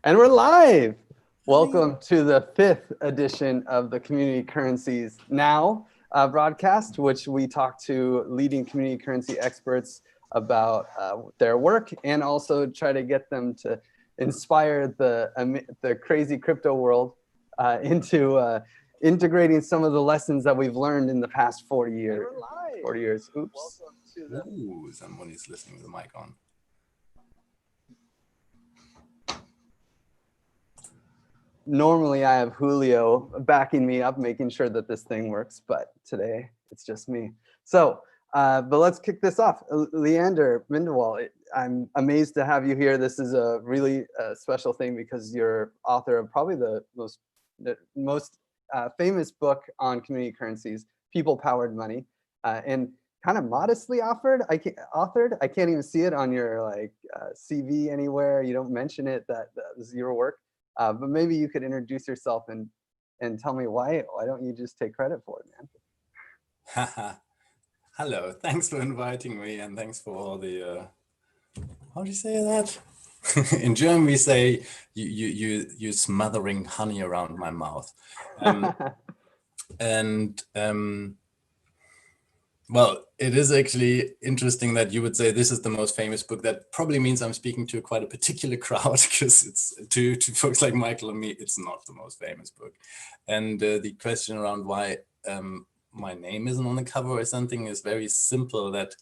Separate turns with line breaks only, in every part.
And we're live. Welcome to the 5th edition of the Community Currencies Now broadcast, which we talk to leading community currency experts about their work and also try to get them to inspire the crazy crypto world into integrating some of the lessons that we've learned in the past 40 years. 40 years. Oops.
Ooh, somebody's listening with the mic on.
Normally I have Julio backing me up, making sure that this thing works, but today it's just me. So, but let's kick this off. Leander Bindewald, I'm amazed to have you here. This is a really special thing because you're author of probably the most famous book on community currencies, People-Powered Money, and kind of modestly authored. I can't even see it on your CV anywhere. You don't mention it that was your work. But maybe you could introduce yourself and tell me why don't you just take credit for it,
man? Hello, thanks for inviting me, and thanks for all the how do you say that? In German we say you smothering honey around my mouth. Well, it is actually interesting that you would say this is the most famous book. That probably means I'm speaking to quite a particular crowd, because it's to folks like Michael and me, it's not the most famous book. And the question around why my name isn't on the cover or something is very simple, that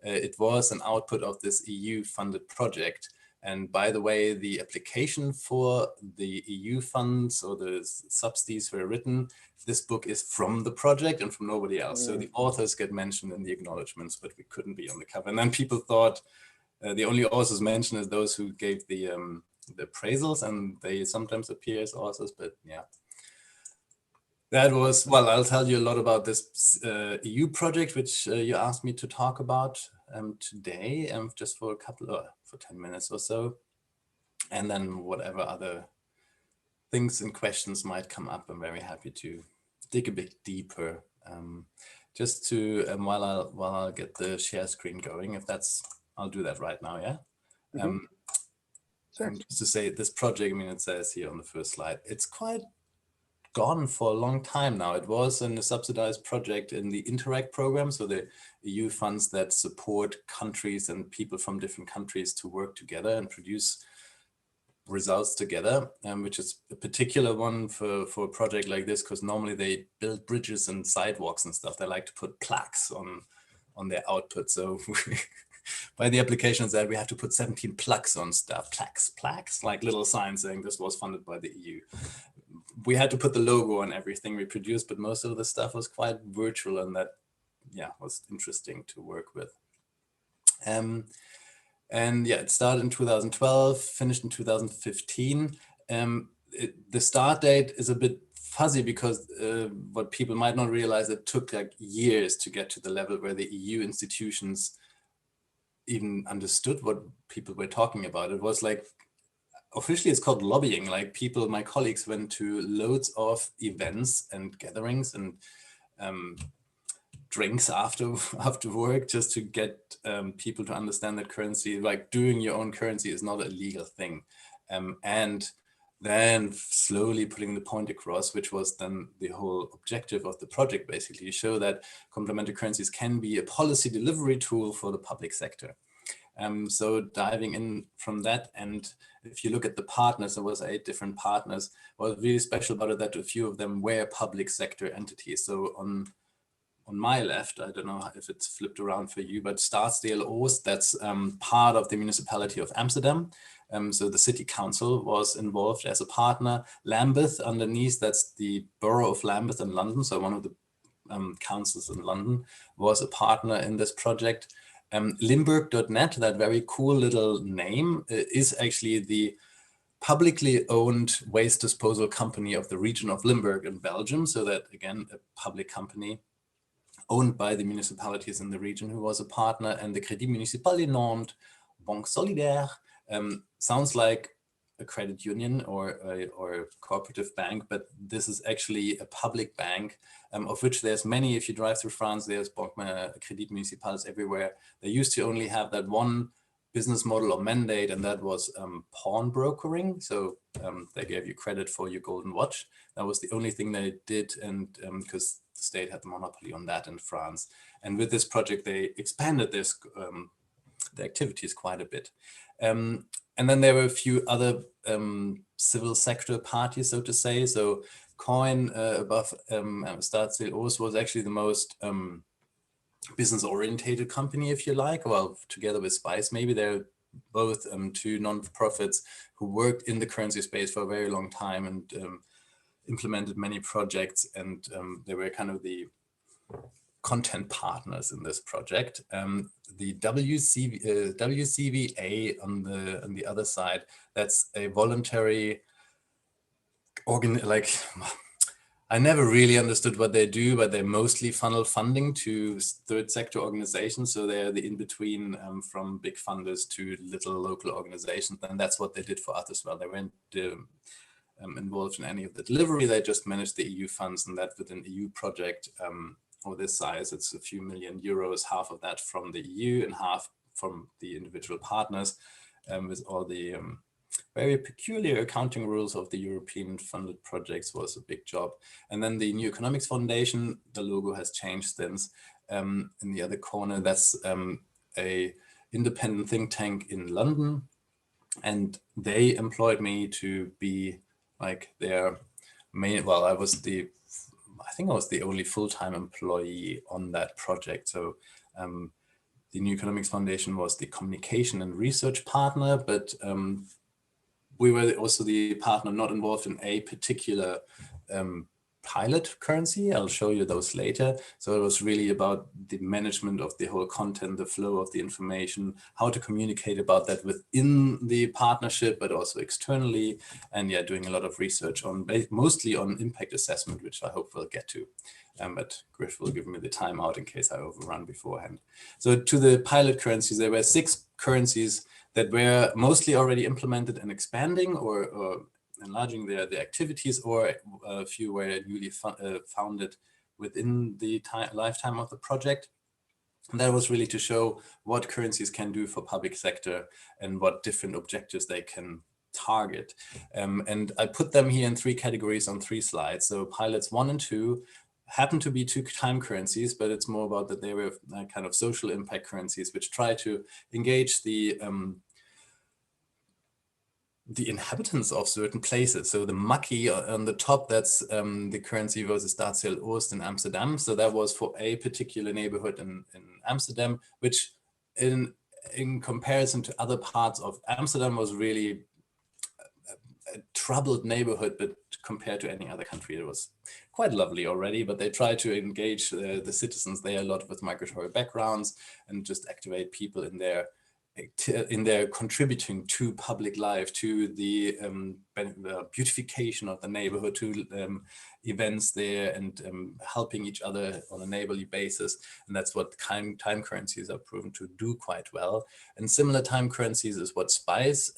it was an output of this EU-funded project. And by the way, the application for the EU funds or the subsidies were written. This book is from the project and from nobody else. So the authors get mentioned in the acknowledgements, but we couldn't be on the cover. And then people thought the only authors mentioned is those who gave the appraisals, and they sometimes appear as authors, but yeah. That was, well, I'll tell you a lot about this EU project, which you asked me to talk about today, just for for 10 minutes or so. And then whatever other things and questions might come up, I'm very happy to dig a bit deeper. Just to, while I'll get the share screen going, I'll do that right now, yeah? Sure. Just to say, this project, I mean, it says here on the first slide, it's quite gone for a long time now. It was a subsidized project in the Interact program, so the EU funds that support countries and people from different countries to work together and produce results together, which is a particular one for a project like this, because normally they build bridges and sidewalks and stuff. They like to put plaques on their output. So by the applications that we have to put 17 plaques on stuff, plaques, like little signs saying this was funded by the EU. We had to put the logo on everything we produced, but most of the stuff was quite virtual, and that, yeah, was interesting to work with. And yeah, it started in 2012, finished in 2015. The start date is a bit fuzzy because what people might not realize, it took like years to get to the level where the EU institutions even understood what people were talking about. It was like, officially it's called lobbying. Like my colleagues went to loads of events and gatherings and drinks after work, just to get people to understand that currency, like doing your own currency, is not a legal thing. And then slowly putting the point across, which was then the whole objective of the project, basically, to show that complementary currencies can be a policy delivery tool for the public sector. So diving in from that, and if you look at the partners, there was 8 different partners. What was really special about it, that a few of them were public sector entities. So on my left, I don't know if it's flipped around for you, but Staatsdeel Oost, that's part of the municipality of Amsterdam. So the city council was involved as a partner. Lambeth underneath, that's the borough of Lambeth in London. So one of the councils in London was a partner in this project. Limburg.net, that very cool little name, is actually the publicly owned waste disposal company of the region of Limburg in Belgium. So that, again, a public company owned by the municipalities in the region, who was a partner. And the Crédit Municipal de Nantes, Banque Solidaire, sounds like a credit union or a cooperative bank, but this is actually a public bank, of which there's many. If you drive through France, there's Crédit Municipales everywhere. They used to only have that one business model or mandate, and that was pawn brokering. So they gave you credit for your golden watch. That was the only thing they did, and because the state had the monopoly on that in France. And with this project, they expanded this the activities quite a bit. And then there were a few other civil sector parties, so to say. So Coin above Staatsziel was actually the most business-orientated company, if you like. Well, together with Spice, maybe they're both two non-profits who worked in the currency space for a very long time and implemented many projects, and they were kind of the content partners in this project. The WCVA on the other side, that's a voluntary I never really understood what they do, but they mostly funnel funding to third sector organizations. So they're the in-between from big funders to little local organizations. And that's what they did for us as well. They weren't involved in any of the delivery. They just managed the EU funds, and that with an EU project of this size, it's a few million euros, half of that from the EU and half from the individual partners, with all the very peculiar accounting rules of the European funded projects was a big job. And then the New Economics Foundation, the logo has changed since. In the other corner, that's a independent think tank in London. And they employed me to be like their main, well, I think I was the only full-time employee on that project. So the New Economics Foundation was the communication and research partner, but we were also the partner not involved in a particular pilot currency. I'll show you those later. So it was really about the management of the whole content, the flow of the information, how to communicate about that within the partnership, but also externally. And yeah, doing a lot of research on mostly on impact assessment, which I hope we'll get to. But Griff will give me the timeout in case I overrun beforehand. So to the pilot currencies, there were 6 currencies that were mostly already implemented and expanding or enlarging their activities, or a few were newly founded within the lifetime of the project. And that was really to show what currencies can do for public sector and what different objectives they can target. And I put them here in 3 categories on 3 slides. So pilots 1 and 2 happen to be 2 time currencies, but it's more about that they were kind of social impact currencies, which try to engage the inhabitants of certain places. So the Makkie on the top, that's the currency versus Staatsziel Oost in Amsterdam. So that was for a particular neighborhood in Amsterdam, which in comparison to other parts of Amsterdam was really a troubled neighborhood, but compared to any other country, it was quite lovely already. But they try to engage the citizens there a lot with migratory backgrounds and just activate people in their contributing to public life, to the beautification of the neighborhood, to events there, and helping each other on a neighborly basis. And that's what time currencies are proven to do quite well. And similar time currencies is what Spice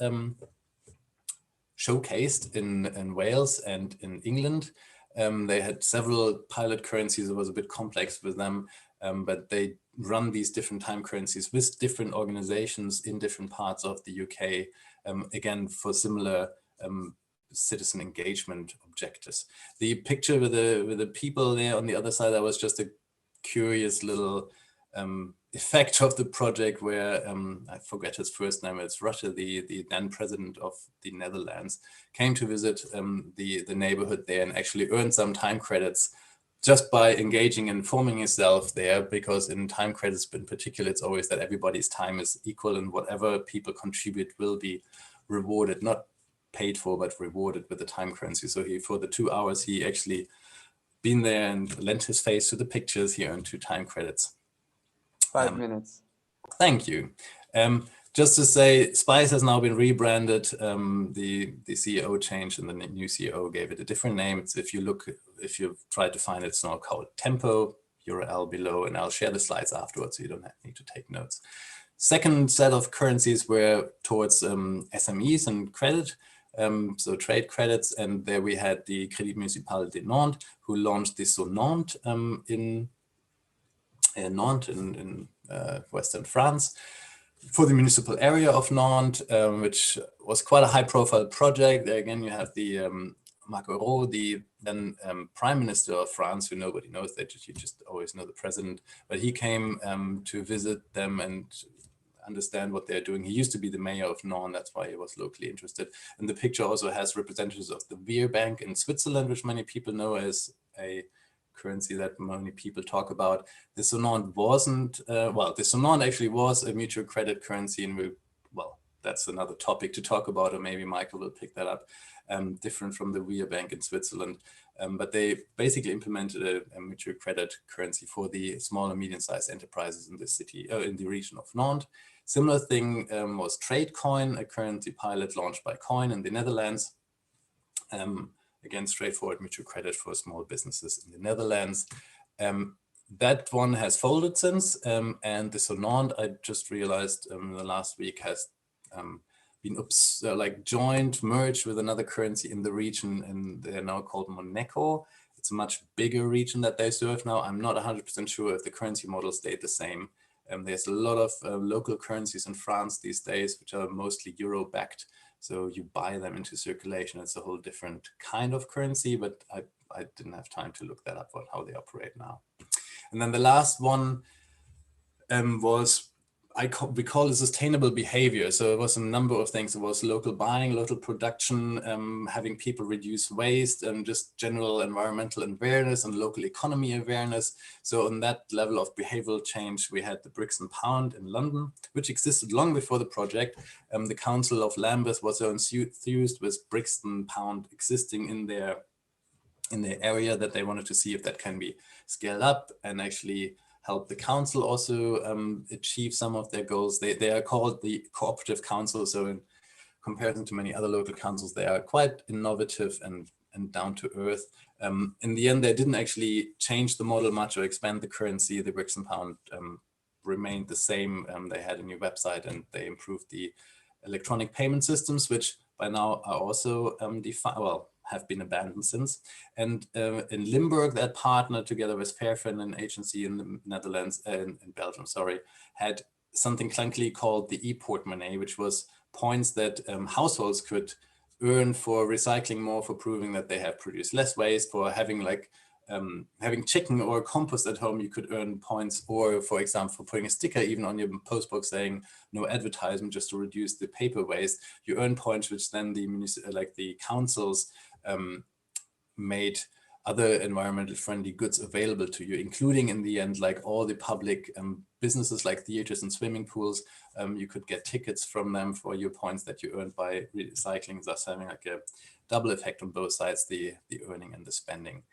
showcased in Wales and in England. They had several pilot currencies. It was a bit complex with them, but they run these different time currencies with different organizations in different parts of the UK, again, for similar citizen engagement objectives. The picture with the people there on the other side, that was just a curious little effect of the project where, I forget his first name, it's Rutte, the then president of the Netherlands, came to visit the neighborhood there and actually earned some time credits just by engaging and forming himself there, because in time credits in particular, it's always that everybody's time is equal and whatever people contribute will be rewarded, not paid for, but rewarded with the time currency. So for the 2 hours, he actually been there and lent his face to the pictures. He earned 2 time credits.
5 minutes.
Thank you. Just to say, Spice has now been rebranded. The CEO changed and the new CEO gave it a different name. It's, if you try to find it, it's now called Tempo, URL below, and I'll share the slides afterwards so you don't need to take notes. Second set of currencies were towards SMEs and credit, so trade credits. And there we had the Crédit Municipal de Nantes, who launched the Nantes in Nantes in Western France. for the municipal area of Nantes, which was quite a high-profile project. There again, you have the Macron, the then Prime Minister of France, who nobody knows, you just always know the president, but he came to visit them and understand what they're doing. He used to be the mayor of Nantes, that's why he was locally interested. And the picture also has representatives of the Behaviour bank in Switzerland, which many people know as a currency that many people talk about. The Sonnant wasn't, the Sonnant actually was a mutual credit currency, and that's another topic to talk about, or maybe Michael will pick that up, different from the Behaviour bank in Switzerland. But they basically implemented a mutual credit currency for the small and medium-sized enterprises in the city, in the region of Nantes. Similar thing was TradeCoin, a currency pilot launched by Coin in the Netherlands. Again, straightforward mutual credit for small businesses in the Netherlands. That one has folded since, and the Sonnant, I just realized the last week, has been joined, merged with another currency in the region, and they're now called Moneco. It's a much bigger region that they serve now. I'm not 100% sure if the currency model stayed the same. There's a lot of local currencies in France these days, which are mostly euro-backed. So you buy them into circulation. It's a whole different kind of currency, but I didn't have time to look that up, how they operate now. And then the last one we call it sustainable behavior. So it was a number of things. It was local buying, local production, having people reduce waste, and just general environmental awareness and local economy awareness. So on that level of behavioral change, we had the Bricks and Pound in London, which existed long before the project. The Council of Lambeth was so enthused with Bricks and Pound existing in their area that they wanted to see if that can be scaled up and actually help the council also achieve some of their goals. They are called the cooperative council. So in comparison to many other local councils, they are quite innovative and down to earth. In the end, they didn't actually change the model much or expand the currency. The Bricks and Pound remained the same. They had a new website and they improved the electronic payment systems, which by now are also have been abandoned since. And in Limburg, that partner together with Fairfin, an agency in the Netherlands, in Belgium, sorry, had something clunkily called the e-portemonnaie, which was points that households could earn for recycling more, for proving that they have produced less waste, for having having chicken or compost at home, you could earn points, or for example, for putting a sticker even on your postbox saying no advertisement, just to reduce the paper waste, you earn points, which then the councils made other environmental friendly goods available to you, including in the end, like all the public businesses like theaters and swimming pools. You could get tickets from them for your points that you earned by recycling, thus having like a double effect on both sides, the earning and the spending.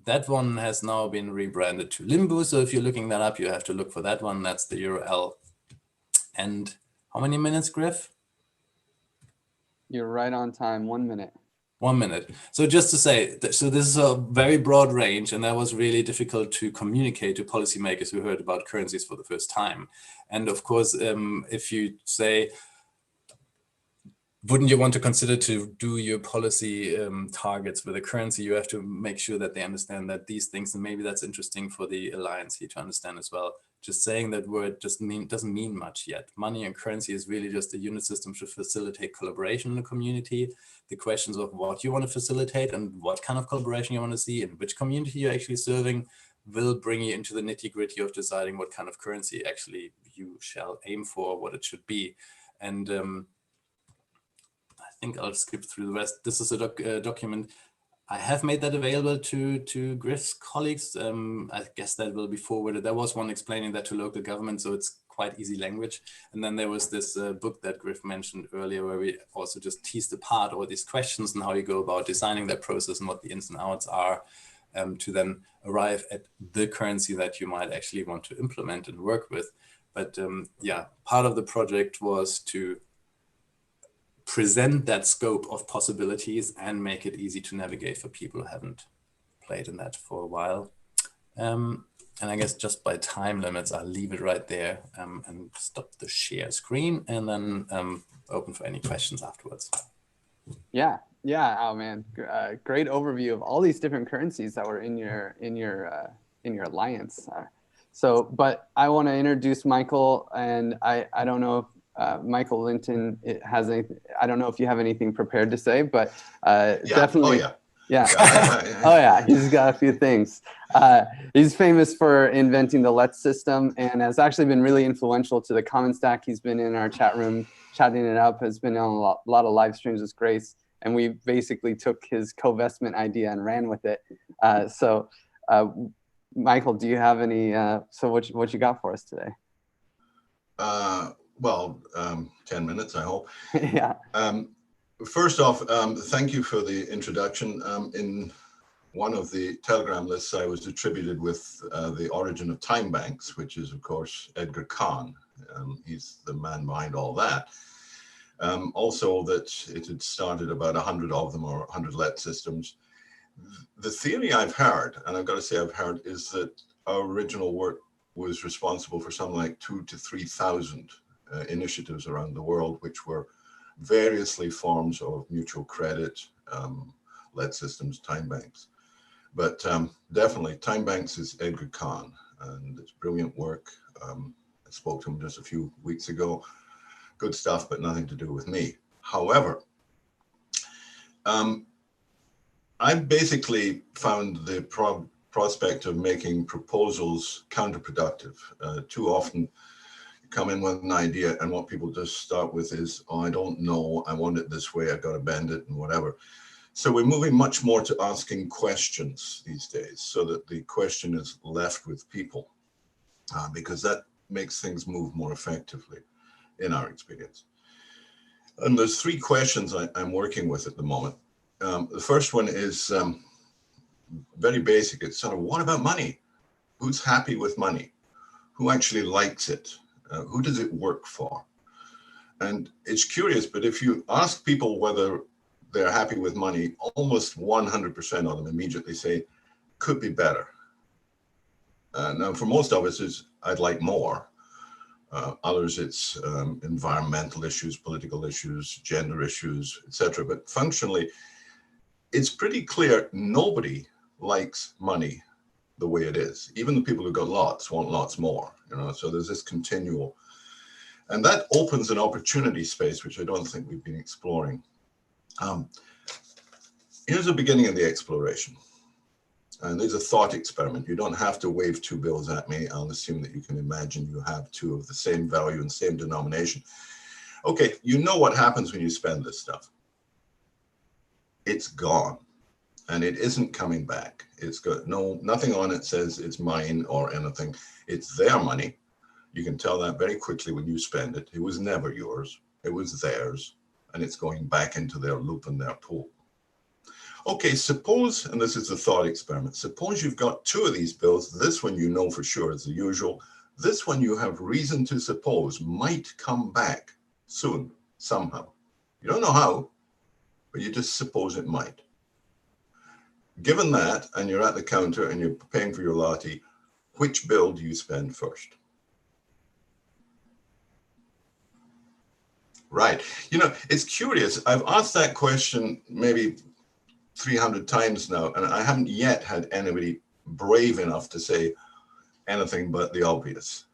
That one has now been rebranded to Limbo. So if you're looking that up, you have to look for that one. That's the URL. And how many minutes, Griff?
You're right on time, 1 minute.
1 minute. So just to say, so this is a very broad range, and that was really difficult to communicate to policymakers who heard about currencies for the first time. And of course, if you say, wouldn't you want to consider to do your policy targets with a currency, you have to make sure that they understand that these things, and maybe that's interesting for the Alliance here to understand as well. Just saying that word doesn't mean much yet. Money and currency is really just a unit system to facilitate collaboration in the community. The questions of what you want to facilitate and what kind of collaboration you want to see and which community you're actually serving will bring you into the nitty-gritty of deciding what kind of currency actually you shall aim for, what it should be. And I think I'll skip through the rest. This is a document. I have made that available to Griff's colleagues. I guess that will be forwarded. There was one explaining that to local government, so it's quite easy language. And then there was this book that Griff mentioned earlier, where we also just teased apart all these questions and how you go about designing that process and what the ins and outs are, to then arrive at the currency that you might actually want to implement and work with. But yeah, part of the project was to present that scope of possibilities and make it easy to navigate for people who haven't played in that for a while. And I guess just by time limits, I'll leave it right there and stop the share screen, and then open for any questions afterwards.
Yeah. Oh man, great overview of all these different currencies that were in your alliance. So, but I want to introduce Michael, and I don't know if Michael Linton has anything. I don't know if you have anything prepared to say, but definitely.
Oh,
yeah. Oh yeah, he's got a few things. He's famous for inventing the Let's system, and has actually been really influential to the Common Stack. He's been in our chat room chatting it up, has been on a lot of live streams with Grace, and we basically took his covestment idea and ran with it. Michael, do you have any, so what you got for us today?
Well, 10 minutes, I hope.
Yeah.
First off, thank you for the introduction. In one of the Telegram lists, I was attributed with the origin of time banks, which is, of course, Edgar Kahn. He's the man behind all that. Also that it had started about 100 of them, or 100 let systems. The theory I've heard, and I've got to say I've heard, is that our original work was responsible for something like 2,000 to 3,000 initiatives around the world, which were variously forms of mutual credit, lead systems, time banks. But definitely, time banks is Edgar Kahn, and it's brilliant work. I spoke to him just a few weeks ago. Good stuff, but nothing to do with me. However, I've basically found the prospect of making proposals counterproductive. Too often you come in with an idea and what people just start with is, oh, I don't know, I want it this way, I've got to bend it and whatever. So we're moving much more to asking questions these days, so that the question is left with people, because that makes things move more effectively in our experience. And there's three questions I'm working with at the moment. The first one is very basic. It's sort of, what about money? Who's happy with money? Who actually likes it? Who does it work for? And it's curious, but if you ask people whether they're happy with money, almost 100% of them immediately say, could be better. Now, for most of us, it's, I'd like more. Others, it's environmental issues, political issues, gender issues, etc. But functionally, it's pretty clear nobody likes money the way it is. Even the people who got lots want lots more, you know, so there's this continual. And that opens an opportunity space, which I don't think we've been exploring. Here's the beginning of the exploration. And there's a thought experiment. You don't have to wave two bills at me. I'll assume that you can imagine you have two of the same value and same denomination. Okay, you know what happens when you spend this stuff. It's gone. And it isn't coming back. It's got nothing on it says it's mine or anything. It's their money. You can tell that very quickly when you spend it. It was never yours. It was theirs. And it's going back into their loop and their pool. Okay, suppose, and this is the thought experiment, suppose you've got two of these bills. This one you know for sure is the usual. This one you have reason to suppose might come back soon, somehow. You don't know how, but you just suppose it might. Given that, and you're at the counter and you're paying for your latte, which bill do you spend first? Right. You know, it's curious. I've asked that question maybe 300 times now, and I haven't yet had anybody brave enough to say anything but the obvious.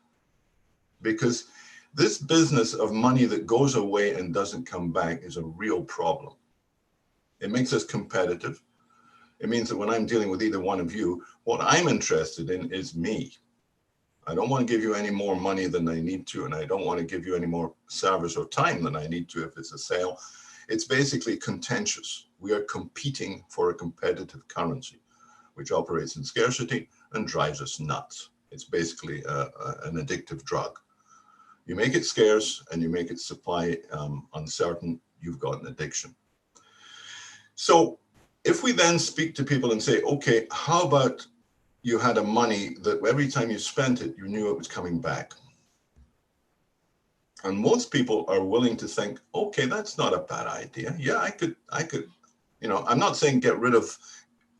Because this business of money that goes away and doesn't come back is a real problem. It makes us competitive. It means that when I'm dealing with either one of you, what I'm interested in is me. I don't want to give you any more money than I need to, and I don't want to give you any more service or time than I need to if it's a sale. It's basically contentious. We are competing for a competitive currency, which operates in scarcity and drives us nuts. It's basically an addictive drug. You make it scarce and you make its supply uncertain, you've got an addiction. So if we then speak to people and say, okay, how about you had a money that every time you spent it, you knew it was coming back? And most people are willing to think, okay, that's not a bad idea. Yeah, I could, you know, I'm not saying get rid of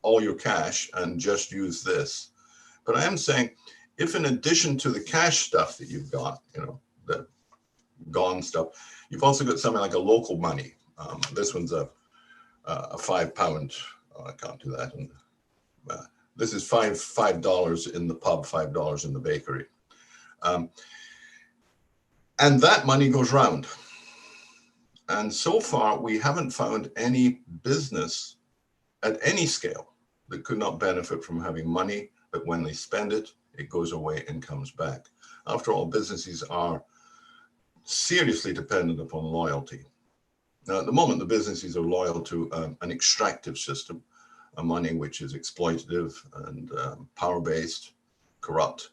all your cash and just use this, but I am saying if in addition to the cash stuff that you've got, you know, the gone stuff, you've also got something like a local money. This one's a £5, I can't do that, and This is $5 in the pub, $5 in the bakery. And that money goes round. And so far, we haven't found any business at any scale that could not benefit from having money, but when they spend it, it goes away and comes back. After all, businesses are seriously dependent upon loyalty. Now, at the moment, the businesses are loyal to an extractive system, a money which is exploitative and power-based, corrupt.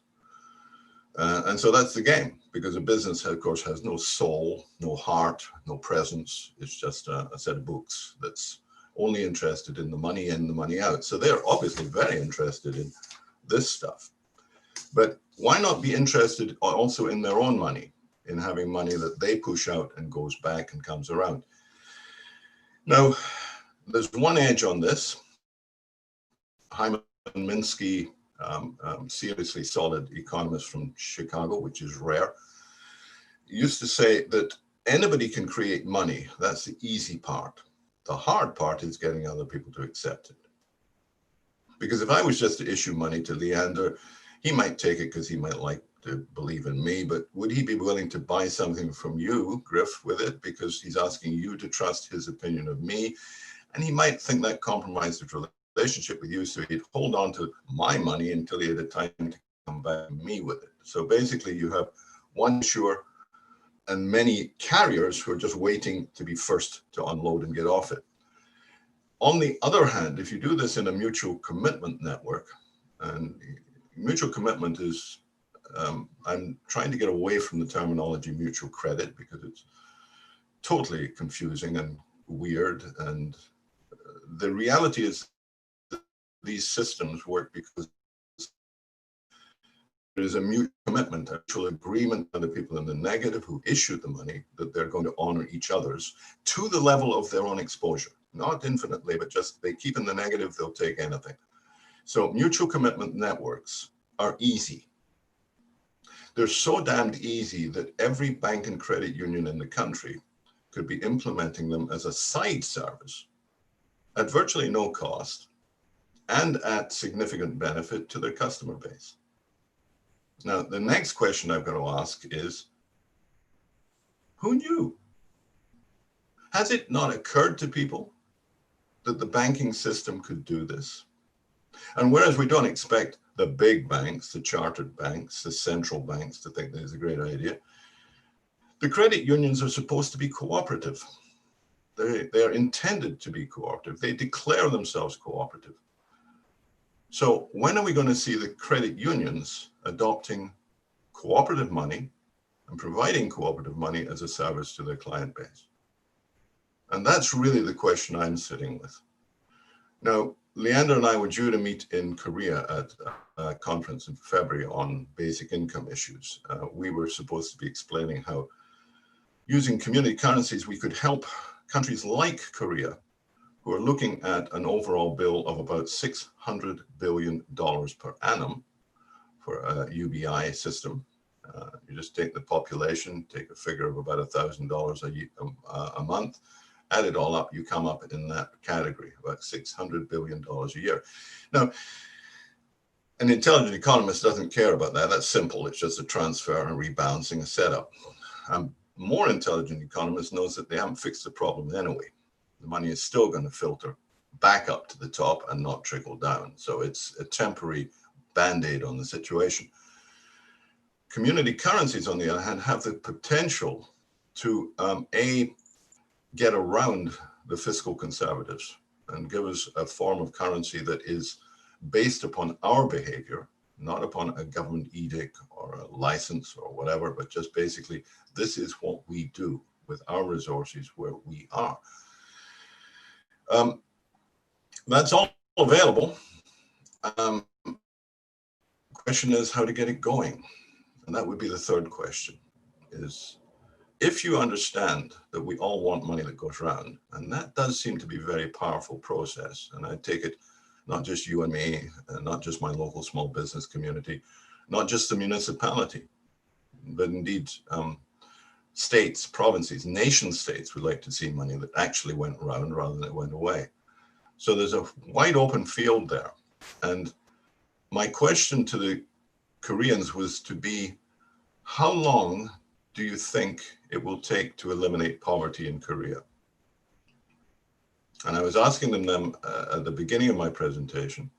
And so that's the game, because a business, of course, has no soul, no heart, no presence. It's just a set of books that's only interested in the money in, the money out. So they're obviously very interested in this stuff. But why not be interested also in their own money, in having money that they push out and goes back and comes around? Now, there's one edge on this. Hyman Minsky, seriously solid economist from Chicago, which is rare, used to say that anybody can create money. That's the easy part. The hard part is getting other people to accept it. Because if I was just to issue money to Leander, he might take it because he might like to believe in me, but would he be willing to buy something from you, Griff, with it, because he's asking you to trust his opinion of me? And he might think that compromised the relationship with you, so he'd hold on to my money until he had a time to come back to me with it. So basically you have one issuer and many carriers who are just waiting to be first to unload and get off it. On the other hand, if you do this in a mutual commitment network, and mutual commitment is, I'm trying to get away from the terminology mutual credit because it's totally confusing and weird. And the reality is that these systems work because there is a mutual commitment, a mutual agreement by the people in the negative who issued the money that they're going to honor each other's to the level of their own exposure. Not infinitely, but just they keep in the negative, they'll take anything. So mutual commitment networks are easy. They're so damned easy that every bank and credit union in the country could be implementing them as a side service at virtually no cost and at significant benefit to their customer base. Now, the next question I've got to ask is, who knew? Has it not occurred to people that the banking system could do this? And whereas we don't expect the big banks, the chartered banks, the central banks to think this is a great idea, the credit unions are supposed to be cooperative. They're intended to be cooperative. They declare themselves cooperative. So when are we going to see the credit unions adopting cooperative money and providing cooperative money as a service to their client base? And that's really the question I'm sitting with. Now, Leander and I were due to meet in Korea at a conference in February on basic income issues. We were supposed to be explaining how using community currencies, we could help countries like Korea, who are looking at an overall bill of about $600 billion per annum for a UBI system. You just take the population, take a figure of about $1,000 a month, add it all up, you come up in that category, about $600 billion a year. Now, an intelligent economist doesn't care about that. That's simple. It's just a transfer and rebalancing, a setup. A more intelligent economist knows that they haven't fixed the problem anyway. The money is still going to filter back up to the top and not trickle down. So it's a temporary band-aid on the situation. Community currencies, on the other hand, have the potential to, get around the fiscal conservatives and give us a form of currency that is based upon our behavior, not upon a government edict or a license or whatever, but just basically, this is what we do with our resources where we are. That's all available. Question is how to get it going. And that would be the third question, is if you understand that we all want money that goes around, and that does seem to be a very powerful process, and I take it not just you and me, and not just my local small business community, not just the municipality, but indeed states, provinces, nation states would like to see money that actually went around rather than it went away. So there's a wide open field there. And my question to the Koreans was to be, how long do you think it will take to eliminate poverty in Korea? And I was asking them at the beginning of my presentation,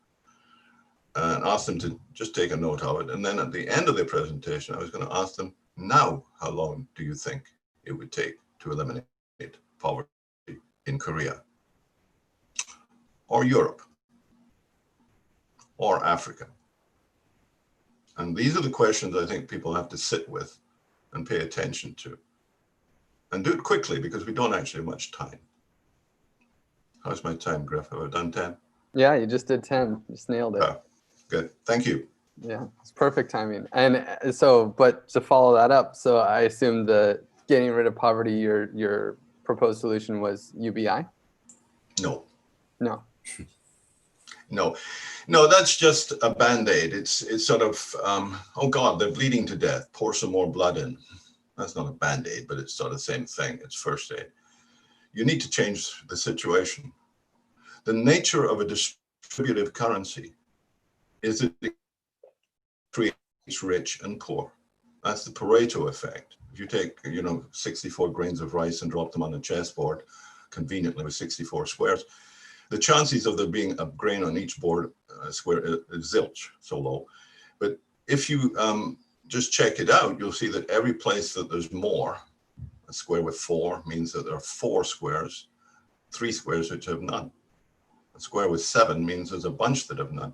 and asked them to just take a note of it. And then at the end of the presentation, I was going to ask them, now, how long do you think it would take to eliminate poverty in Korea, or Europe, or Africa? And these are the questions I think people have to sit with and pay attention to. And do it quickly, because we don't actually have much time. How's my time, Griff? Have I done 10?
Yeah, you just did 10. You just nailed it.
Good. Thank you.
Yeah, it's perfect timing. And so, but to follow that up, so I assume the getting rid of poverty, your proposed solution was UBI?
No.
No.
No, that's just a Band-Aid. It's sort of, oh God, they're bleeding to death. Pour some more blood in. That's not a Band-Aid, but it's sort of the same thing. It's first aid. You need to change the situation. The nature of a distributive currency is that it creates rich and poor. That's the Pareto effect. If you take, 64 grains of rice and drop them on a chessboard, conveniently with 64 squares, the chances of there being a grain on each board square is zilch, so low. But if you just check it out, you'll see that every place that there's more, a square with 4 means that there are 4 squares, 3 squares which have none. A square with 7 means there's a bunch that have none.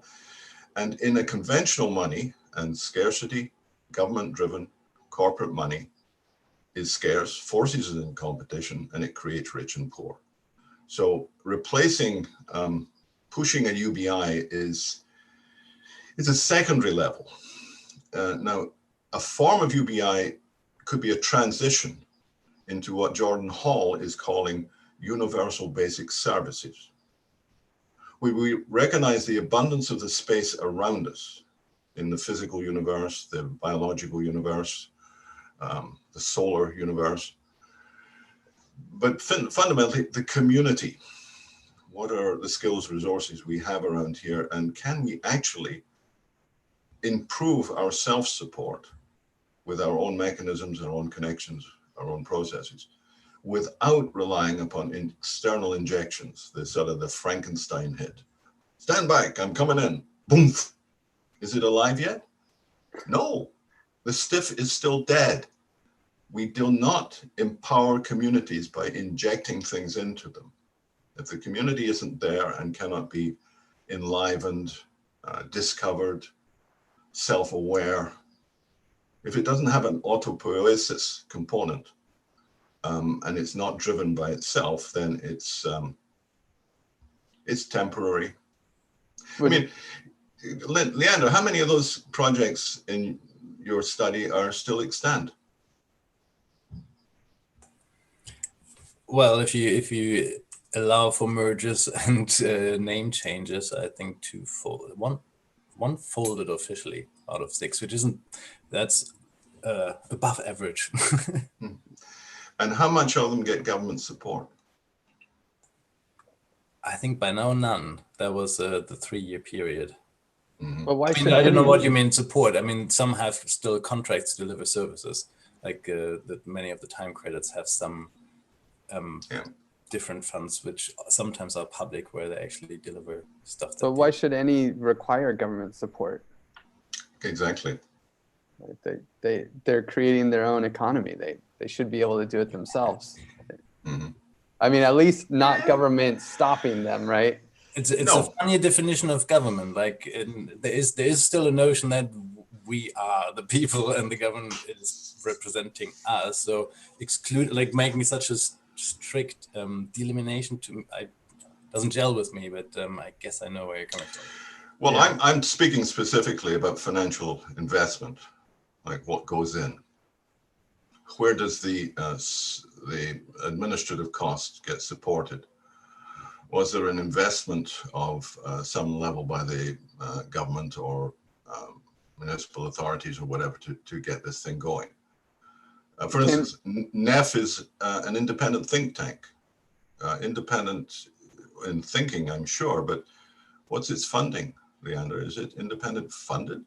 And in a conventional money and scarcity, government-driven corporate money is scarce, forces it in competition, and it creates rich and poor. So replacing, pushing a UBI is a secondary level. Now, a form of UBI could be a transition into what Jordan Hall is calling universal basic services. We recognize the abundance of the space around us in the physical universe, the biological universe, the solar universe. But fundamentally, the community. What are the skills, resources we have around here? And can we actually improve our self-support with our own mechanisms, our own connections, our own processes, without relying upon external injections, the sort of the Frankenstein hit? Stand back, I'm coming in. Boom. Is it alive yet? No, the stiff is still dead. We do not empower communities by injecting things into them. If the community isn't there and cannot be enlivened, discovered, self-aware, if it doesn't have an autopoiesis component, and it's not driven by itself, then it's temporary. I mean, Leander, how many of those projects in your study are still extant?
Well, if you allow for mergers and name changes, I think one folded officially out of 6, which that's above average.
And how much of them get government support?
I think by now none. That was the 3-year period.
Mm-hmm.
But why
I don't know what you mean support. I mean, some have still contracts to deliver services, like that many of the time credits have some different funds, which sometimes are public, where they actually deliver stuff.
But why should any require government support?
Exactly.
They're creating their own economy. They should be able to do it themselves.
Mm-hmm.
I mean, at least not government stopping them, right?
It's a funny definition of government. Like there is still a notion that we are the people and the government is representing us. So making such a strict delimitation doesn't gel with me. But I guess I know where you're coming from.
Well, yeah. I'm speaking specifically about financial investment, like what goes in. Where does the administrative cost get supported? Was there an investment of some level by the government or municipal authorities or whatever to get this thing going? For instance, NEF is an independent think tank, independent in thinking, I'm sure, but what's its funding? Leander? Is it independent funded?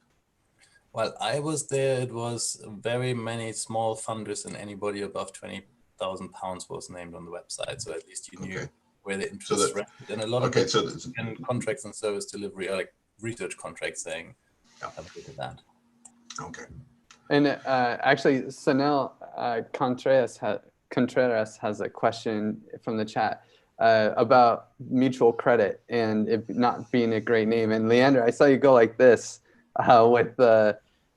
While I was there, it was very many small funders, and anybody above £20,000 was named on the website. So at least you knew
Okay.
where the
So
interest
that,
rested. And a lot of
okay,
it
so that's,
and contracts and service delivery are like research contracts saying,
Yeah.
have a look at that.
okay.
And actually, Sanel Contreras has a question from the chat about mutual credit and it not being a great name. And Leander, I saw you go like this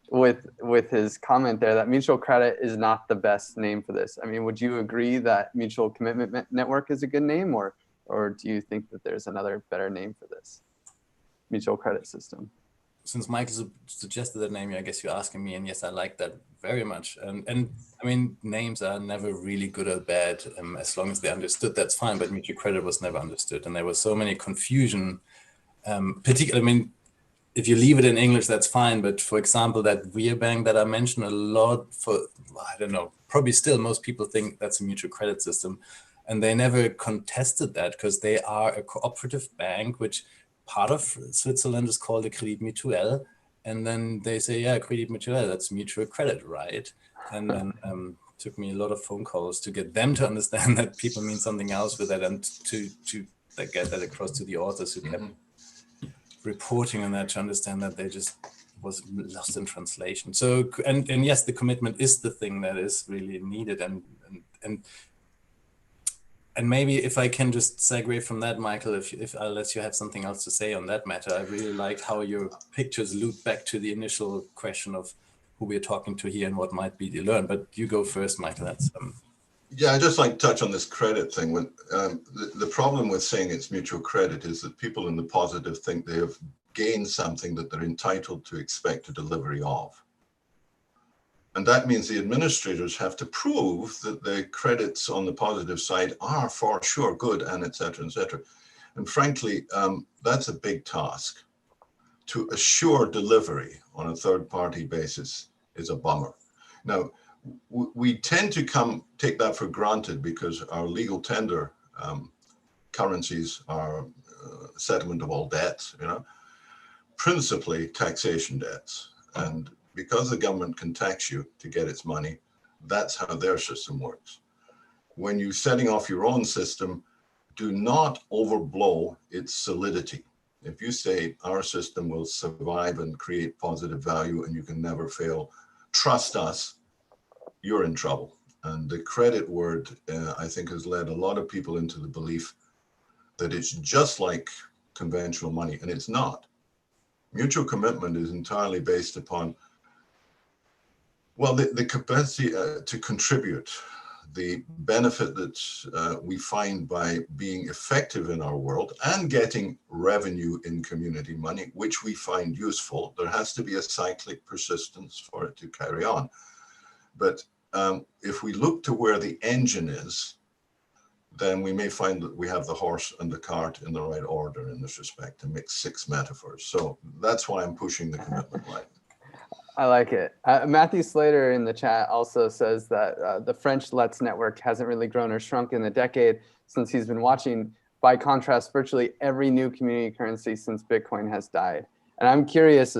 with his comment there that mutual credit is not the best name for this. I mean, would you agree that mutual commitment network is a good name, or do you think that there's another better name for this mutual credit system?
Since Michael suggested that name, I guess you're asking me, and yes, I like that very much. And I mean, names are never really good or bad. As long as they're understood, that's fine. But mutual credit was never understood, and there was so many confusion. Particularly, I mean, if you leave it in English, that's fine. But for example, that Weir Bank that I mentioned a lot for, I don't know, probably still most people think that's a mutual credit system, and they never contested that because they are a cooperative bank, which part of Switzerland is called a Crédit Mutuel. And then they say, yeah, Crédit Mutuel, that's mutual credit, right? And then took me a lot of phone calls to get them to understand that people mean something else with that, and to get that across to the authors who kept reporting on that, to understand that they just was lost in translation. So, and yes, the commitment is the thing that is really needed. And maybe if I can just segue from that, Michael, if unless you have something else to say on that matter, I really liked how your pictures loop back to the initial question of who we're talking to here and what might be learned. But you go first, Michael. That's
Yeah, I'd just like to touch on this credit thing. When the problem with saying it's mutual credit is that people in the positive think they have gained something that they're entitled to expect a delivery of. And that means the administrators have to prove that the credits on the positive side are for sure good, and et cetera, et cetera. And frankly, that's a big task. To assure delivery on a third-party basis is a bummer. Now, we tend to take that for granted because our legal tender currencies are settlement of all debts, principally taxation debts. And because the government can tax you to get its money, that's how their system works. When you're setting off your own system, do not overblow its solidity. If you say our system will survive and create positive value and you can never fail, trust us, you're in trouble. And the credit word, I think, has led a lot of people into the belief that it's just like conventional money, and it's not. Mutual commitment is entirely based upon, well, the capacity to contribute, the benefit that we find by being effective in our world and getting revenue in community money, which we find useful. There has to be a cyclic persistence for it to carry on. But if we look to where the engine is, then we may find that we have the horse and the cart in the right order in this respect, to mix 6 metaphors. So that's why I'm pushing the commitment line.
I like it. Matthew Slater in the chat also says that the French Let's network hasn't really grown or shrunk in the decade since he's been watching. By contrast, virtually every new community currency since Bitcoin has died. And I'm curious,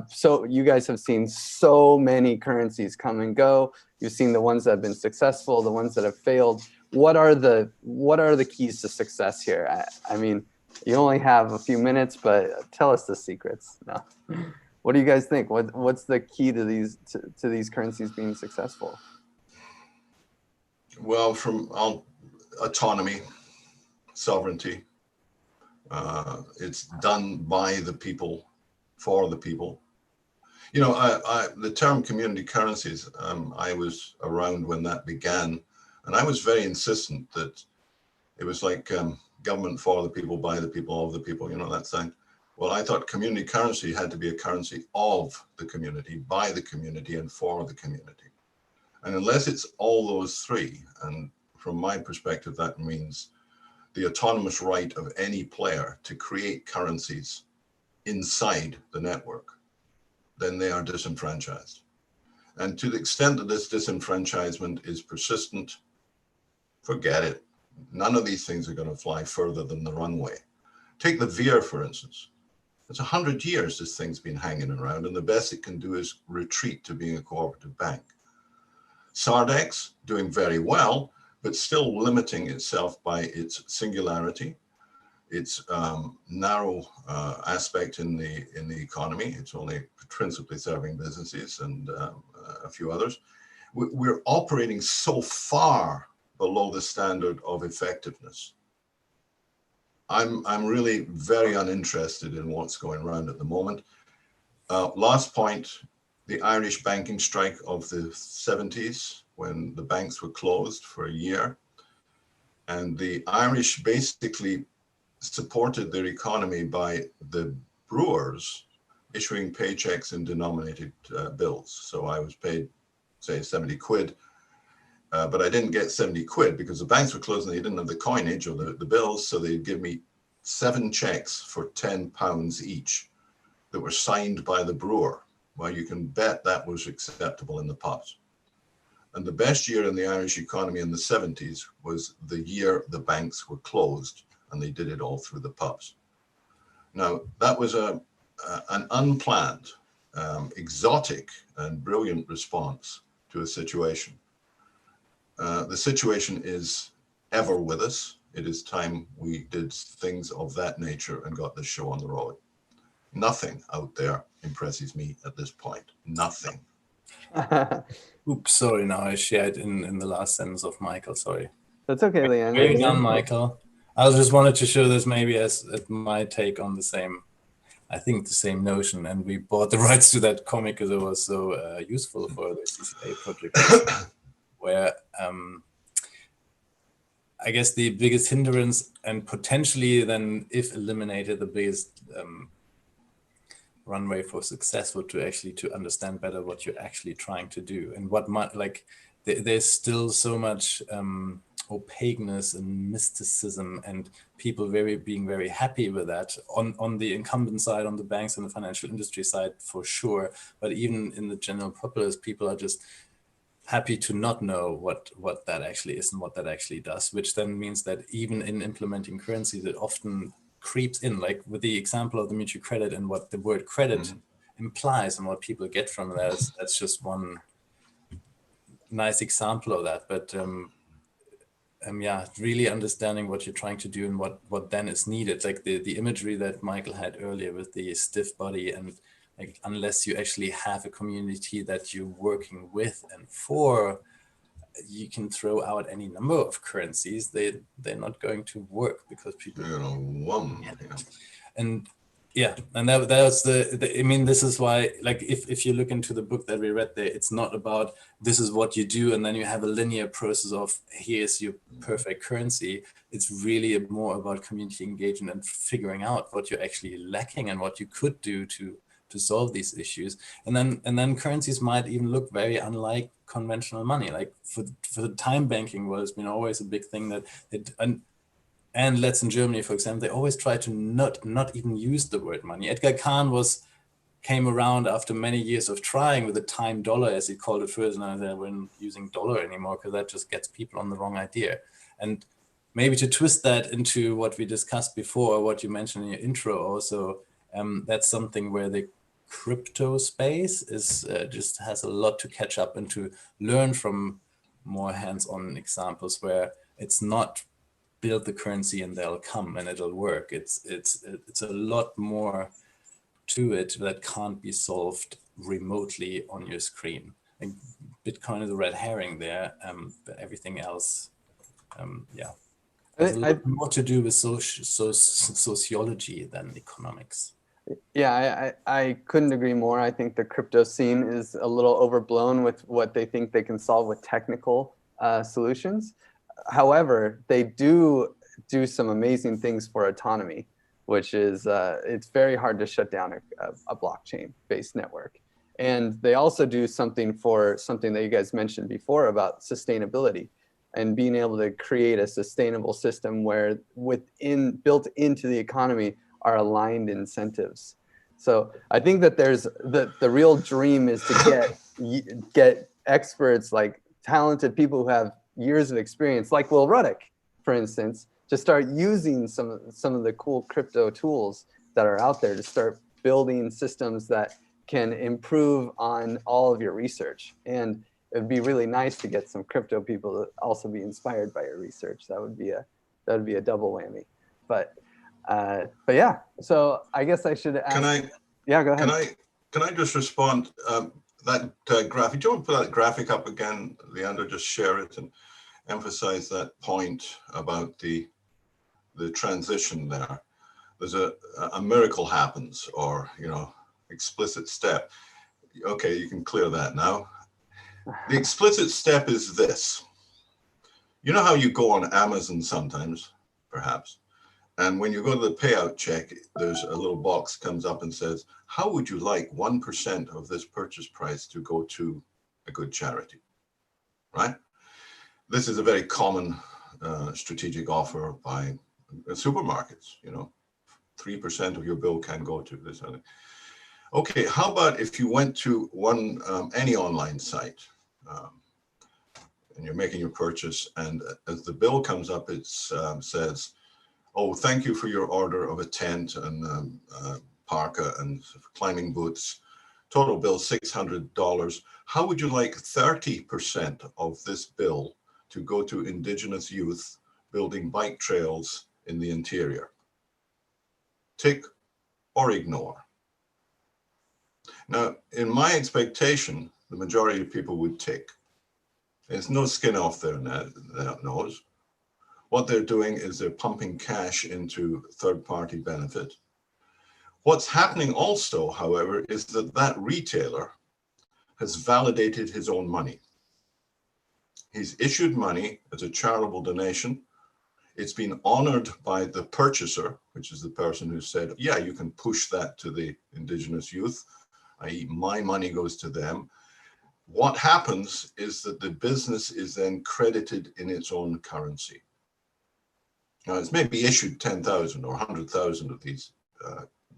so you guys have seen so many currencies come and go. You've seen the ones that have been successful, the ones that have failed. What are the keys to success here? I mean, you only have a few minutes, but tell us the secrets. No. What do you guys think? What's the key to these currencies being successful?
Well, from autonomy, sovereignty. It's done by the people, for the people. The term community currencies, I was around when that began, and I was very insistent that it was like government for the people, by the people, of the people, that sign. Well, I thought community currency had to be a currency of the community, by the community, and for the community. And unless it's all those three, and from my perspective, that means the autonomous right of any player to create currencies inside the network, then they are disenfranchised. And to the extent that this disenfranchisement is persistent, forget it. None of these things are going to fly further than the runway. Take the Veer, for instance. It's 100 years this thing's been hanging around, and the best it can do is retreat to being a cooperative bank. Sardex doing very well, but still limiting itself by its singularity, its narrow aspect in the economy. It's only principally serving businesses and a few others. We're operating so far below the standard of effectiveness. I'm really very uninterested in what's going around at the moment. Last point, the Irish banking strike of the 70s, when the banks were closed for a year. And the Irish basically supported their economy by the brewers issuing paychecks in denominated bills. So I was paid, say, 70 quid, but I didn't get 70 quid because the banks were closed and they didn't have the coinage or the bills. So they'd give me 7 checks for £10 each that were signed by the brewer. Well, you can bet that was acceptable in the pubs. And the best year in the Irish economy in the 70s was the year the banks were closed, and they did it all through the pubs. Now, that was an unplanned, exotic, and brilliant response to a situation. The situation is ever with us. It is time we did things of that nature and got this show on the road. Nothing out there impresses me at this point. Nothing.
Oops, sorry, now I shared in the last sentence of Michael, sorry.
That's okay, Leander.
Very done, Michael. I just wanted to show this maybe as my take on the same, I think the same notion. And we bought the rights to that comic because it was so useful for the CCA project, where I guess the biggest hindrance and potentially then, if eliminated, the biggest runway for success would to understand better what you're actually trying to do and what might, like, there's still so much opaqueness and mysticism, and people being very happy with that on the incumbent side, on the banks and the financial industry side for sure, but even in the general populace, people are just happy to not know what that actually is and what that actually does, which then means that even in implementing currencies, it often creeps in, like with the example of the mutual credit and what the word credit implies and what people get from that. That's just one nice example of that. But yeah, really understanding what you're trying to do and what then is needed, like the imagery that Michael had earlier with the stiff body, and like, unless you actually have a community that you're working with and for, you can throw out any number of currencies. They're not going to work because people, and yeah, and that was the I mean, this is why, like, if you look into the book that we read there, it's not about this is what you do and then you have a linear process of here's your perfect currency. It's really more about community engagement and figuring out what you're actually lacking and what you could do to solve these issues. And then currencies might even look very unlike conventional money. Like for the time banking world, it's been always a big thing that and let's in Germany, for example, they always try to not even use the word money. Edgar Kahn came around after many years of trying with the time dollar, as he called it first, and I said, we're not using dollar anymore because that just gets people on the wrong idea. And maybe to twist that into what we discussed before, what you mentioned in your intro also, that's something where the crypto space is just has a lot to catch up and to learn from more hands-on examples where it's not build the currency and they'll come and it'll work. It's a lot more to it that can't be solved remotely on your screen. And Bitcoin is a red herring there, but everything else, yeah, has a lot more to do with sociology than economics.
Yeah, I couldn't agree more. I think the crypto scene is a little overblown with what they think they can solve with technical solutions. However, they do some amazing things for autonomy, which is it's very hard to shut down a blockchain-based network. And they also do something that you guys mentioned before about sustainability and being able to create a sustainable system where built into the economy are aligned incentives. So I think that there's the real dream is to get experts, like talented people who have years of experience, like Will Ruddick, for instance, to start using some of the cool crypto tools that are out there to start building systems that can improve on all of your research. And it'd be really nice to get some crypto people to also be inspired by your research. That would be a double whammy. But yeah, so I guess I should ask. Yeah, go ahead.
Can I just respond? That graphic, do you want to put that graphic up again, Leander? Just share it and emphasize that point about the transition there. There's a miracle happens, or, you know, explicit step. Okay, you can clear that now. The explicit step is this. You know how you go on Amazon sometimes, perhaps, and when you go to the payout check, there's a little box comes up and says, how would you like 1% of this purchase price to go to a good charity, right? This is a very common strategic offer by supermarkets, you know, 3% of your bill can go to this. Okay, how about if you went to any online site and you're making your purchase, and as the bill comes up, it says, oh, thank you for your order of a tent and parka and climbing boots. Total bill $600. How would you like 30% of this bill to go to Indigenous youth building bike trails in the interior? Tick or ignore. Now, in my expectation, the majority of people would tick. There's no skin off their nose. What they're doing is they're pumping cash into third-party benefit. What's happening also, however, is that retailer has validated his own money. He's issued money as a charitable donation. It's been honored by the purchaser, which is the person who said, yeah, you can push that to the Indigenous youth, i.e. my money goes to them. What happens is that the business is then credited in its own currency. Now, it's maybe issued 10,000 or 100,000 of these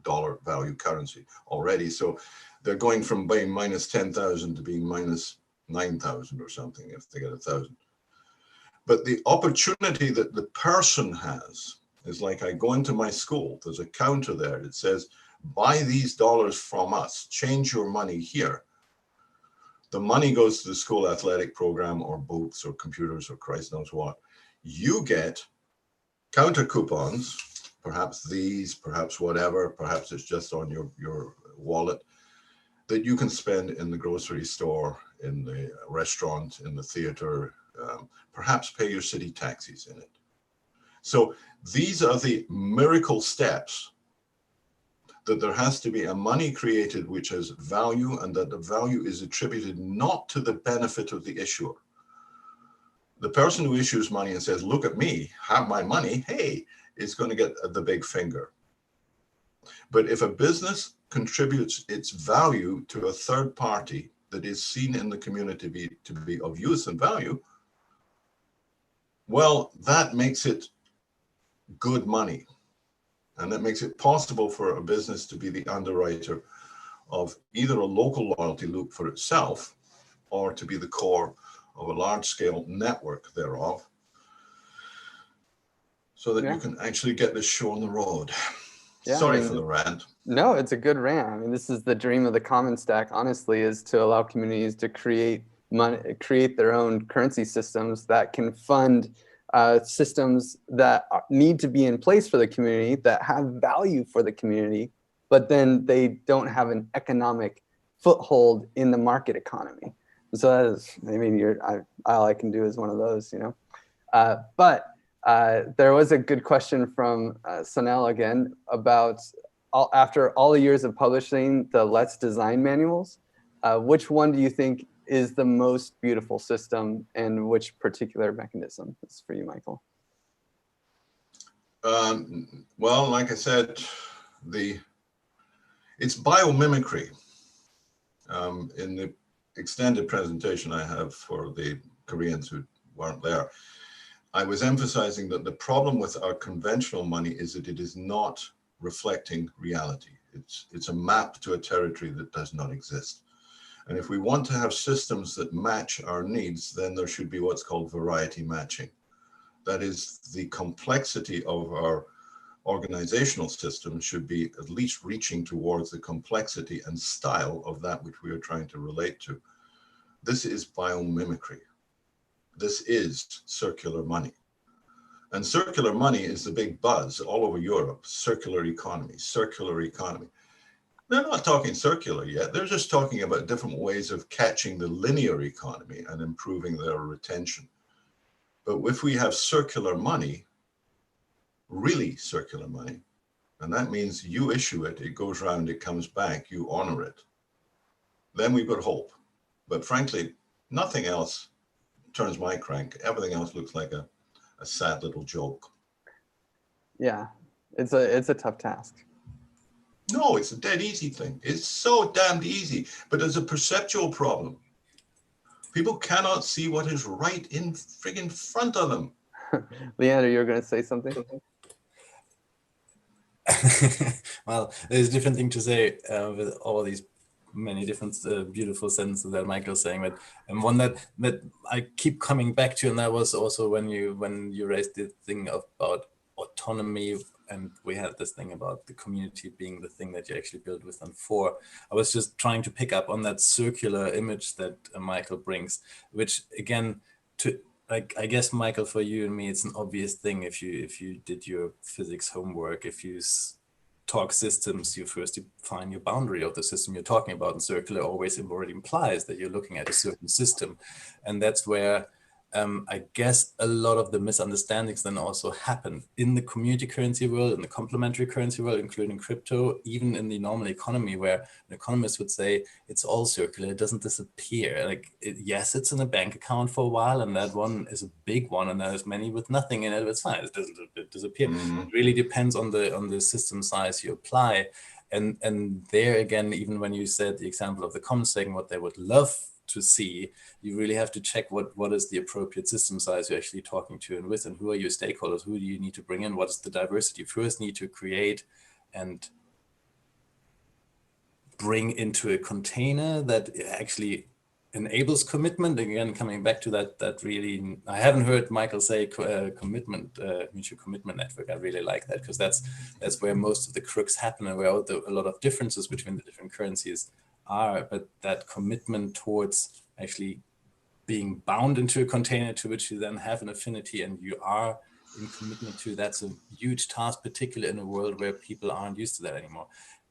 dollar value currency already. So they're going from being minus 10,000 to being minus 9,000 or something if they get 1,000. But the opportunity that the person has is like, I go into my school, there's a counter there that says, buy these dollars from us, change your money here. The money goes to the school athletic program or books or computers or Christ knows what. You get counter coupons, perhaps these, perhaps whatever, perhaps it's just on your wallet, that you can spend in the grocery store, in the restaurant, in the theater, perhaps pay your city taxis in it. So these are the miracle steps, that there has to be a money created which has value, and that the value is attributed not to the benefit of the issuer. The person who issues money and says, look at me, have my money, hey, is going to get the big finger. But if a business contributes its value to a third party that is seen in the community to be of use and value, well, that makes it good money. And that makes it possible for a business to be the underwriter of either a local loyalty loop for itself, or to be the core of a large-scale network thereof, so that you can actually get this show on the road. Yeah, sorry for the rant.
No, it's a good rant. I mean, this is the dream of the Common Stack, honestly, is to allow communities to create money, create their own currency systems that can fund systems that need to be in place for the community, that have value for the community, but then they don't have an economic foothold in the market economy. So that is, I mean, all I can do is one of those, you know. But there was a good question from Sanel again about after all the years of publishing the Let's Design manuals, which one do you think is the most beautiful system, and which particular mechanism? This is for you, Michael.
Well, like I said, it's biomimicry. In the extended presentation I have for the Koreans who weren't there, I was emphasizing that the problem with our conventional money is that it is not reflecting reality. It's a map to a territory that does not exist. And if we want to have systems that match our needs, then there should be what's called variety matching. That is the complexity of our organizational system should be at least reaching towards the complexity and style of that which we are trying to relate to. This is biomimicry. This is circular money. And circular money is the big buzz all over Europe. Circular economy, circular economy. They're not talking circular yet. They're just talking about different ways of catching the linear economy and improving their retention. But if we have circular money, really circular money, and that means you issue it, it goes round, it comes back, you honor it, then we've got hope. But frankly, nothing else turns my crank. Everything else looks like a sad little joke.
Yeah, it's a tough task.
No, it's a dead easy thing. It's so damned easy, but there's a perceptual problem. People cannot see what is right in friggin' front of them.
Leander, you're going to say something?
Well, there's a different thing to say with all these many different beautiful sentences that Michael's saying, but and one that I keep coming back to, and that was also when you raised the thing about autonomy, and we had this thing about the community being the thing that you actually build with and for. I was just trying to pick up on that circular image that Michael brings, which again, like, I guess, Michael, for you and me, it's an obvious thing. If you did your physics homework, if you talk systems, you first define your boundary of the system you're talking about, and circular always already implies that you're looking at a certain system. And that's where I guess a lot of the misunderstandings then also happen in the community currency world, in the complementary currency world, including crypto, even in the normal economy, where an economist would say it's all circular, it doesn't disappear. Like, yes, it's in a bank account for a while, and that one is a big one, and there's many with nothing in it, it's fine, it doesn't disappear. It really depends on the system size you apply. And there again, even when you said the example of the commons saying what they would love to see, you really have to check what is the appropriate system size you're actually talking to and with, and who are your stakeholders, who do you need to bring in, what is the diversity you first need to create and bring into a container that actually enables commitment. Again, coming back to that really, I haven't heard Michael say commitment, mutual commitment network. I really like that, because that's where most of the crooks happen, and where a lot of differences between the different currencies are. But that commitment towards actually being bound into a container to which you then have an affinity and you are in commitment to, that's a huge task, particularly in a world where people aren't used to that anymore.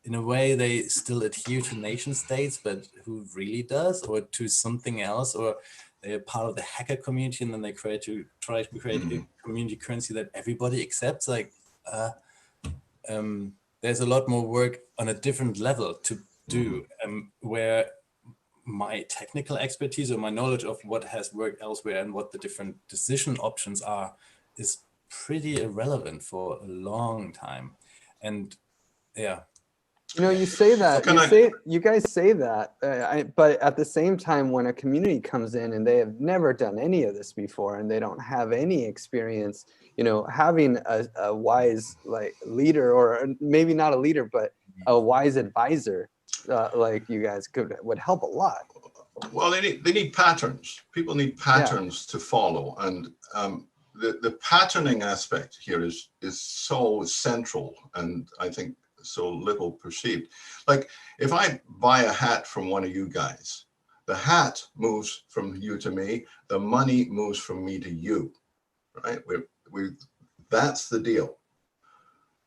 In a way, they still adhere to nation states, but who really does, or to something else, or they're part of the hacker community and then they try to create a community currency that everybody accepts. Like, there's a lot more work on a different level to do, where my technical expertise or my knowledge of what has worked elsewhere and what the different decision options are is pretty irrelevant for a long time. And yeah.
You know, you say that, you guys say that, but at the same time, when a community comes in and they have never done any of this before and they don't have any experience, you know, having a wise leader, or maybe not a leader, but a wise advisor like you guys would help a lot.
Well, they need patterns. People need patterns to follow, and the patterning aspect here is so central, and I think so little perceived. Like, if I buy a hat from one of you guys, the hat moves from you to me, the money moves from me to you, right? That's the deal.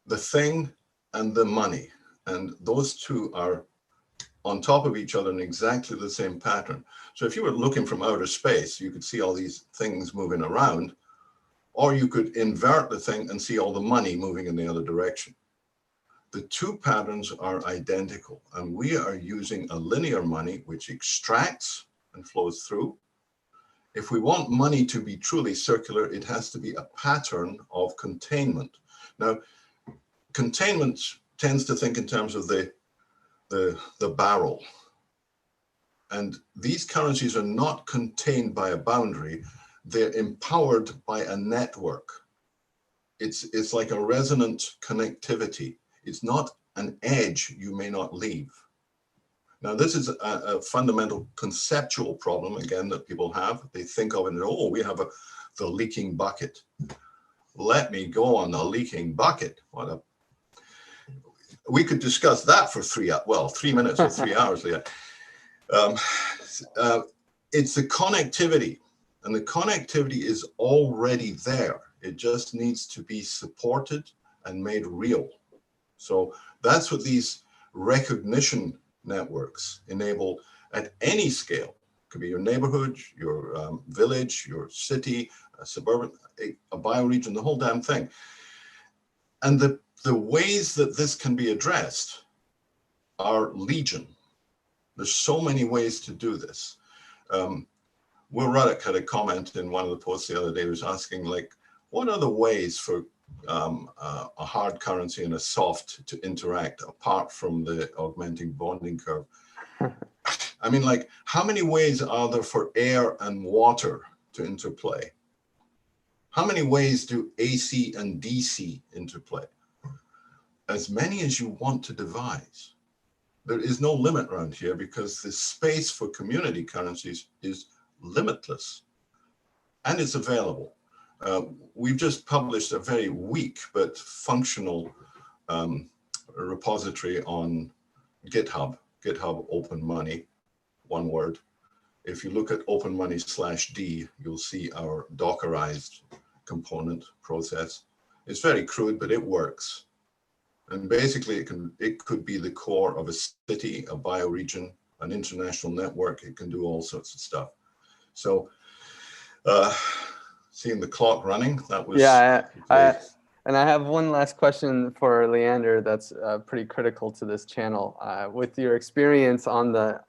The thing and the money, and those two are on top of each other in exactly the same pattern. So if you were looking from outer space, you could see all these things moving around, or you could invert the thing and see all the money moving in the other direction. The two patterns are identical, and we are using a linear money which extracts and flows through. If we want money to be truly circular, it has to be a pattern of containment. Now, containment tends to think in terms of the barrel. And these currencies are not contained by a boundary. They're empowered by a network. It's like a resonant connectivity. It's not an edge you may not leave. Now, this is a fundamental conceptual problem, again, that people have. They think of it, oh, we have the leaking bucket. let me go on a leaking bucket. We could discuss that for 3 minutes or 3 hours. It's the connectivity, and the connectivity is already there. It just needs to be supported and made real. So that's what these recognition networks enable at any scale. It could be your neighborhood, your village, your city, a suburban, a bioregion, the whole damn thing. And the ways that this can be addressed are legion. There's so many ways to do this. Will Ruddock had a comment in one of the posts the other day, was asking, like, what are the ways for a hard currency and a soft to interact apart from the augmenting bonding curve? I mean, like, how many ways are there for air and water to interplay? How many ways do AC and DC interplay? As many as you want to devise. There is no limit around here because the space for community currencies is limitless, and it's available. We've just published a very weak but functional repository on GitHub Open Money, one word. If you look at openmoney/D, you'll see our Dockerized component process. It's very crude, but it works. And basically, it could be the core of a city, a bioregion, an international network. It can do all sorts of stuff. So, seeing the clock running, that was
and I have one last question for Leander that's pretty critical to this channel. With your experience on the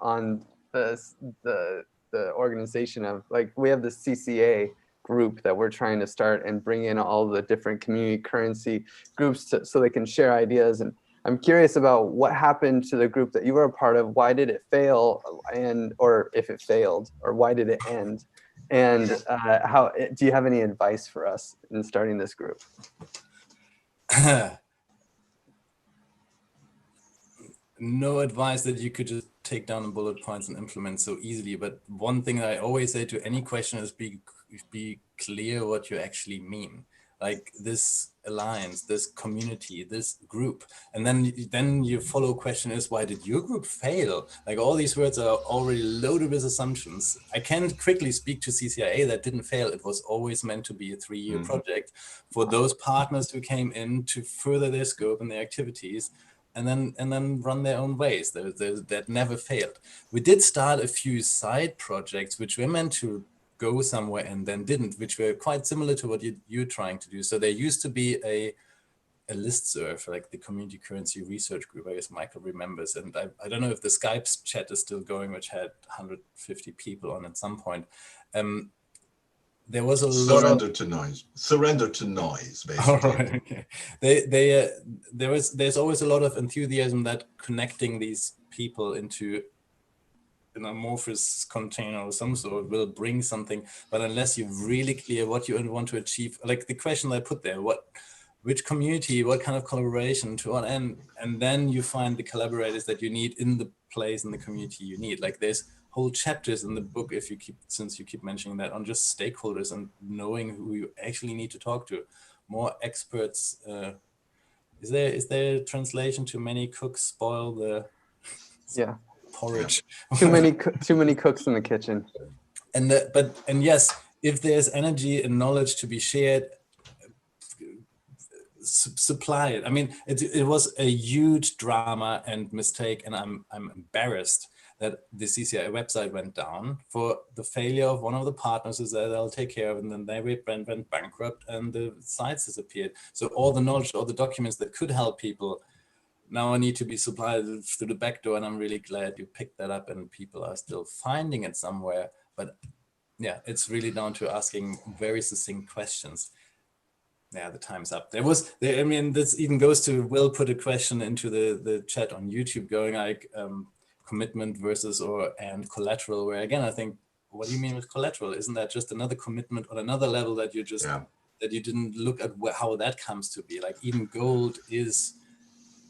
organization of, like, we have the CCA group that we're trying to start and bring in all the different community currency groups so they can share ideas. And I'm curious about what happened to the group that you were a part of. Why did it fail, or if it failed, or why did it end? And how do you have any advice for us in starting this group?
No advice that you could just take down in bullet points and implement so easily. But one thing that I always say to any question is be clear what you actually mean. Like this alliance, this community, this group. And then your follow question is, why did your group fail? Like, all these words are already loaded with assumptions. I can quickly speak to CCIA that didn't fail. It was always meant to be a 3-year project for those partners who came in to further their scope and their activities, and then run their own ways. That never failed. We did start a few side projects which were meant to go somewhere and then didn't, which were quite similar to what you're trying to do. So there used to be a listserv, like the Community Currency Research Group. I guess Michael remembers, and I don't know if the Skype chat is still going, which had 150 people on at some point. There was a
surrender to noise, basically.
All right, okay. There's always a lot of enthusiasm that connecting these people into an amorphous container or some sort will bring something, but unless you're really clear what you want to achieve, like the question I put there, which community, what kind of collaboration, to what end, and then you find the collaborators that you need in the place, in the community you need. Like, there's whole chapters in the book, since you keep mentioning that, on just stakeholders and knowing who you actually need to talk to. More experts. Is there a translation to many cooks spoil the porridge?
Too many cooks in the kitchen.
And yes, if there's energy and knowledge to be shared, supply it. I mean, it was a huge drama and mistake, and I'm embarrassed that the CCI website went down for the failure of one of the partners who said they'll take care of it, and then they went bankrupt and the sites disappeared. So all the knowledge, all the documents that could help people now need to be supplied through the back door, and I'm really glad you picked that up and people are still finding it somewhere. But yeah, it's really down to asking very succinct questions. Yeah, the time's up. I mean, this even goes to, Will put a question into the chat on YouTube going like, commitment versus and collateral, where again, I think, what do you mean with collateral? Isn't that just another commitment on another level that you just, that you didn't look at how that comes to be? Like, even gold is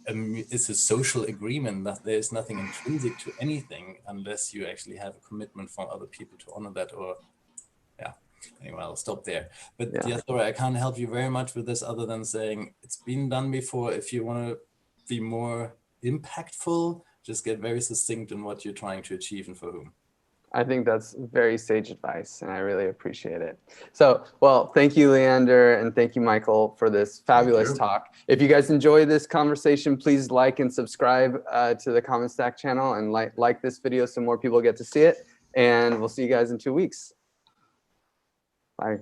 a social agreement, that there's nothing intrinsic to anything unless you actually have a commitment from other people to honor that, or Anyway, I'll stop there. But
Yeah.
yeah, sorry, I can't help you very much with this other than saying it's been done before. If you want to be more impactful, just get very succinct in what you're trying to achieve and for whom.
I think that's very sage advice, and I really appreciate it. So, well, thank you, Leander, and thank you, Michael, for this fabulous talk. If you guys enjoy this conversation, please like and subscribe to the Common Stack channel, and like this video so more people get to see it. And we'll see you guys in 2 weeks. Bye.